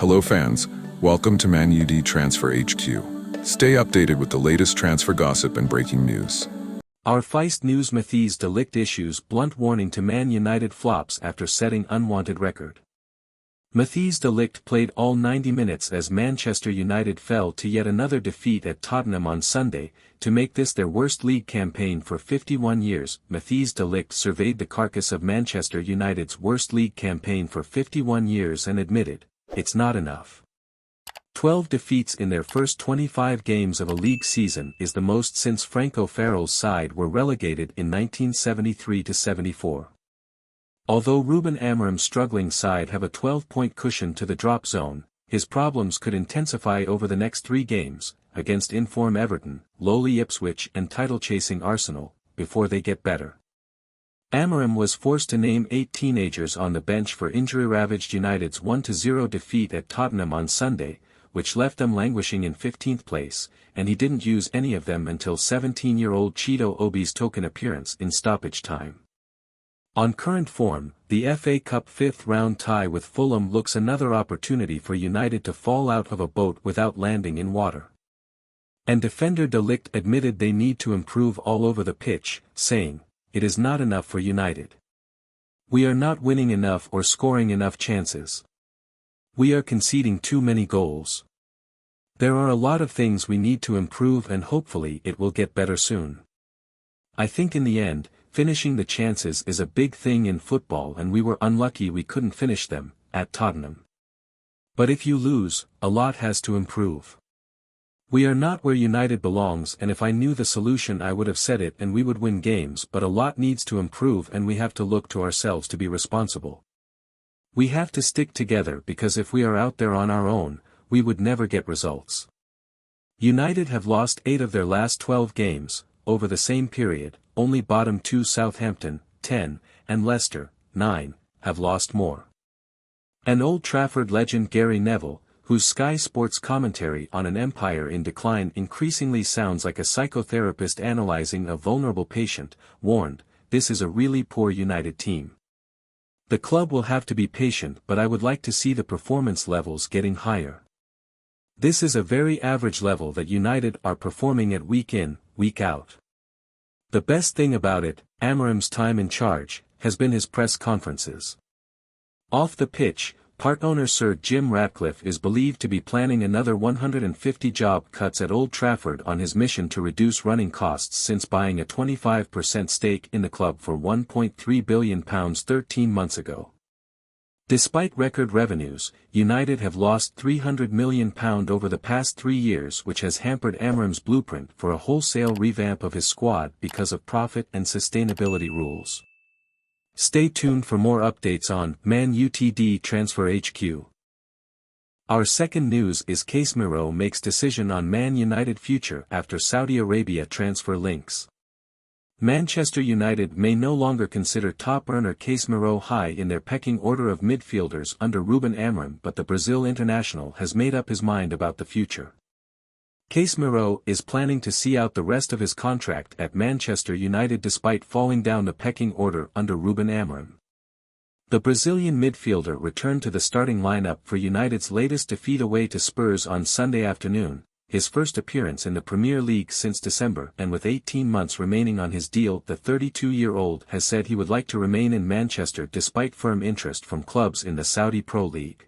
Hello fans, welcome to Man Utd Transfer HQ. Stay updated with the latest transfer gossip and breaking news. Our Feist News Matthijs De Ligt issues blunt warning to Man United flops after setting unwanted record. Matthijs De Ligt played all 90 minutes as Manchester United fell to yet another defeat at Tottenham on Sunday, to make this their worst league campaign for 51 years. Matthijs De Ligt surveyed the carcass of Manchester United's worst league campaign for 51 years and admitted, "It's not enough." 12 defeats in their first 25 games of a league season is the most since Franco Farrell's side were relegated in 1973-74. Although Ruben Amorim's struggling side have a 12-point cushion to the drop zone, his problems could intensify over the next 3 games, against in-form Everton, lowly Ipswich and title-chasing Arsenal, before they get better. Amorim was forced to name 8 teenagers on the bench for injury-ravaged United's 1-0 defeat at Tottenham on Sunday, which left them languishing in 15th place, and he didn't use any of them until 17-year-old Chido Obi's token appearance in stoppage time. On current form, the FA Cup 5th round tie with Fulham looks another opportunity for United to fall out of a boat without landing in water. And defender De Ligt admitted they need to improve all over the pitch, saying, "It is not enough for United. We are not winning enough or scoring enough chances. We are conceding too many goals. There are a lot of things we need to improve and hopefully it will get better soon. I think in the end, finishing the chances is a big thing in football and we were unlucky we couldn't finish them, at Tottenham. But if you lose, a lot has to improve. We are not where United belongs, and if I knew the solution I would have said it and we would win games, but a lot needs to improve and we have to look to ourselves to be responsible. We have to stick together because if we are out there on our own, we would never get results." United have lost 8 of their last 12 games. Over the same period, only bottom 2 Southampton, 10, and Leicester, 9, have lost more. And Old Trafford legend Gary Neville, whose Sky Sports commentary on an empire in decline increasingly sounds like a psychotherapist analyzing a vulnerable patient, warned, "This is a really poor United team. The club will have to be patient, but I would like to see the performance levels getting higher. This is a very average level that United are performing at week in, week out." The best thing about it, Amorim's time in charge, has been his press conferences. Off the pitch, part owner Sir Jim Ratcliffe is believed to be planning another 150 job cuts at Old Trafford on his mission to reduce running costs since buying a 25% stake in the club for £1.3 billion 13 months ago. Despite record revenues, United have lost £300 million over the past 3 years, which has hampered Amorim's blueprint for a wholesale revamp of his squad because of profit and sustainability rules. Stay tuned for more updates on Man Utd Transfer HQ. Our second news is Casemiro makes decision on Man United future after Saudi Arabia transfer links. Manchester United may no longer consider top earner Casemiro high in their pecking order of midfielders under Ruben Amorim, but the Brazil international has made up his mind about the future. Casemiro is planning to see out the rest of his contract at Manchester United despite falling down the pecking order under Ruben Amorim. The Brazilian midfielder returned to the starting lineup for United's latest defeat away to Spurs on Sunday afternoon, his first appearance in the Premier League since December, and with 18 months remaining on his deal, the 32-year-old has said he would like to remain in Manchester despite firm interest from clubs in the Saudi Pro League.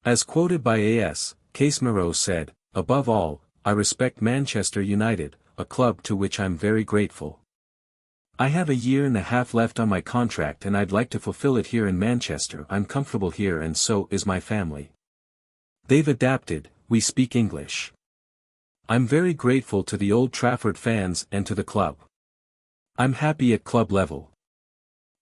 As quoted by AS, Casemiro said, "Above all, I respect Manchester United, a club to which I'm very grateful. I have a year and a half left on my contract and I'd like to fulfill it here in Manchester. I'm comfortable here and so is my family. They've adapted, we speak English. I'm very grateful to the Old Trafford fans and to the club. I'm happy at club level."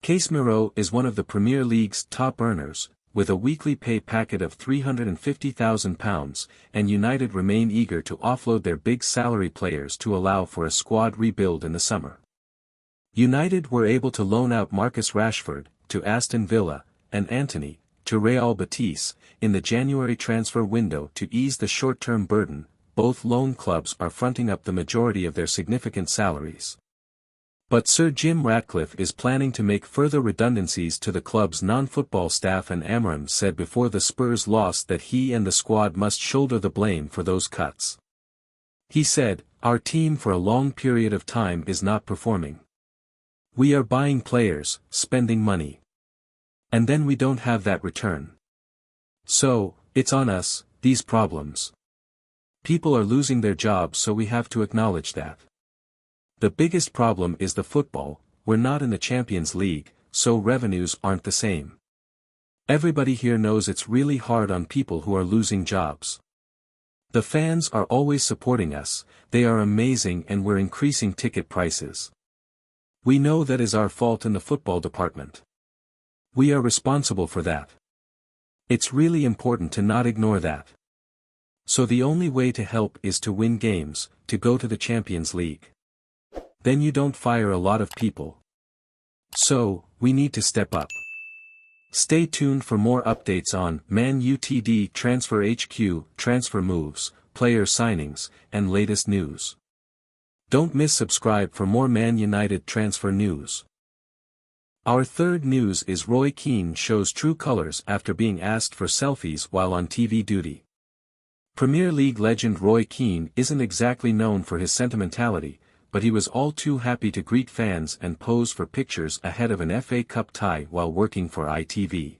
Casemiro is one of the Premier League's top earners, with a weekly pay packet of £350,000, and United remain eager to offload their big salary players to allow for a squad rebuild in the summer. United were able to loan out Marcus Rashford to Aston Villa, and Antony to Real Betis in the January transfer window to ease the short-term burden. Both loan clubs are fronting up the majority of their significant salaries. But Sir Jim Ratcliffe is planning to make further redundancies to the club's non-football staff, and Amorim said before the Spurs lost that he and the squad must shoulder the blame for those cuts. He said, "Our team for a long period of time is not performing. We are buying players, spending money. And then we don't have that return. So, it's on us, these problems. People are losing their jobs, so we have to acknowledge that. The biggest problem is the football, we're not in the Champions League, so revenues aren't the same. Everybody here knows it's really hard on people who are losing jobs. The fans are always supporting us, they are amazing, and we're increasing ticket prices. We know that is our fault in the football department. We are responsible for that. It's really important to not ignore that. So the only way to help is to win games, to go to the Champions League. Then you don't fire a lot of people. So, we need to step up." Stay tuned for more updates on Man Utd Transfer HQ, transfer moves, player signings, and latest news. Don't miss subscribe for more Man United transfer news. Our third news is Roy Keane shows true colors after being asked for selfies while on TV duty. Premier League legend Roy Keane isn't exactly known for his sentimentality, but he was all too happy to greet fans and pose for pictures ahead of an FA Cup tie while working for ITV.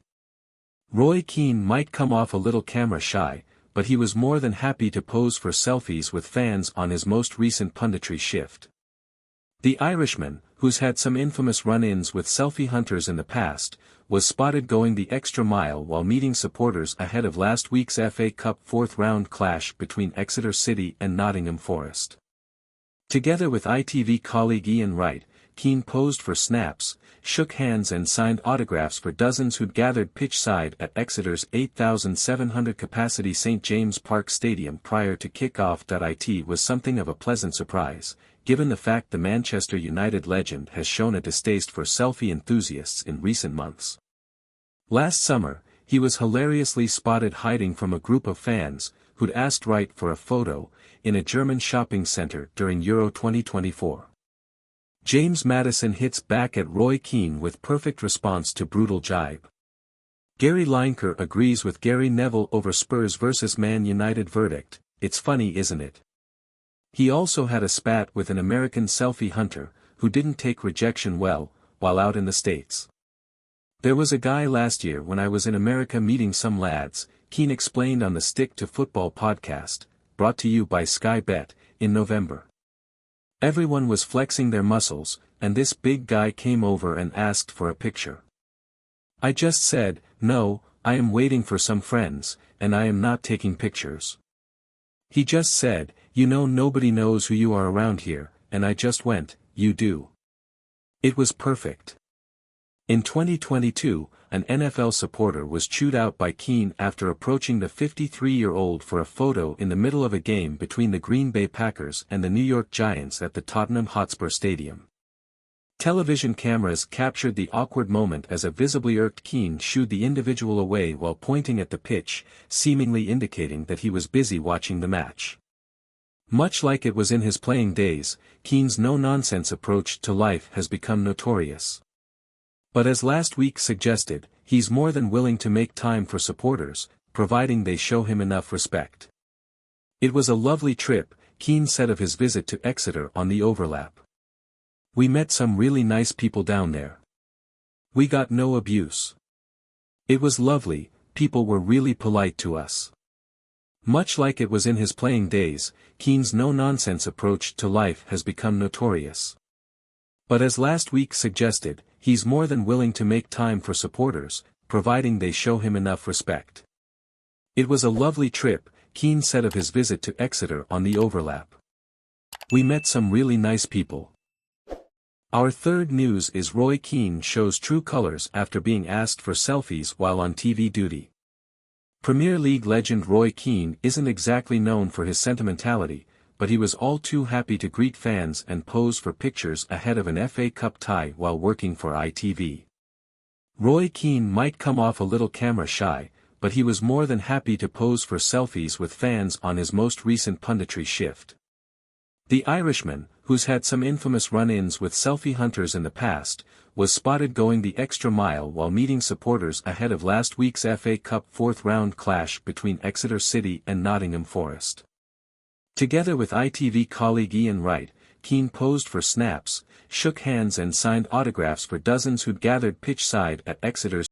Roy Keane might come off a little camera shy, but he was more than happy to pose for selfies with fans on his most recent punditry shift. The Irishman, who's had some infamous run-ins with selfie hunters in the past, was spotted going the extra mile while meeting supporters ahead of last week's FA Cup fourth-round clash between Exeter City and Nottingham Forest. Together with ITV colleague Ian Wright, Keane posed for snaps, shook hands and signed autographs for dozens who'd gathered pitch-side at Exeter's 8,700 capacity St James Park Stadium prior to kick-off. It was something of a pleasant surprise, given the fact the Manchester United legend has shown a distaste for selfie enthusiasts in recent months. Last summer, he was hilariously spotted hiding from a group of fans, who'd asked Wright for a photo, in a German shopping centre during Euro 2024. James Maddison hits back at Roy Keane with perfect response to brutal jibe. Gary Lineker agrees with Gary Neville over Spurs vs Man United verdict, "It's funny, isn't it?" He also had a spat with an American selfie hunter, who didn't take rejection well, while out in the States. "There was a guy last year when I was in America meeting some lads," Keane explained on the Stick to Football podcast, brought to you by Sky Bet, in November. "Everyone was flexing their muscles, and this big guy came over and asked for a picture. I just said, no, I am waiting for some friends, and I am not taking pictures. He just said, you know, nobody knows who you are around here, and I just went, you do. It was perfect." In 2022, an NFL supporter was chewed out by Keane after approaching the 53-year-old for a photo in the middle of a game between the Green Bay Packers and the New York Giants at the Tottenham Hotspur Stadium. Television cameras captured the awkward moment as a visibly irked Keane shooed the individual away while pointing at the pitch, seemingly indicating that he was busy watching the match. Much like it was in his playing days, Keane's no-nonsense approach to life has become notorious. But as last week suggested, he's more than willing to make time for supporters, providing they show him enough respect. "It was a lovely trip," Keane said of his visit to Exeter on the overlap. "We met some really nice people down there. We got no abuse. It was lovely, people were really polite to us." Much like it was in his playing days, Keane's no-nonsense approach to life has become notorious. But as last week suggested, he's more than willing to make time for supporters, providing they show him enough respect. "It was a lovely trip," Keane said of his visit to Exeter on the overlap. "We met some really nice people." Our third news is Roy Keane shows true colors after being asked for selfies while on TV duty. Premier League legend Roy Keane isn't exactly known for his sentimentality, but he was all too happy to greet fans and pose for pictures ahead of an FA Cup tie while working for ITV. Roy Keane might come off a little camera shy, but he was more than happy to pose for selfies with fans on his most recent punditry shift. The Irishman, who's had some infamous run-ins with selfie hunters in the past, was spotted going the extra mile while meeting supporters ahead of last week's FA Cup fourth-round clash between Exeter City and Nottingham Forest. Together with ITV colleague Ian Wright, Keane posed for snaps, shook hands and signed autographs for dozens who'd gathered pitch-side at Exeter's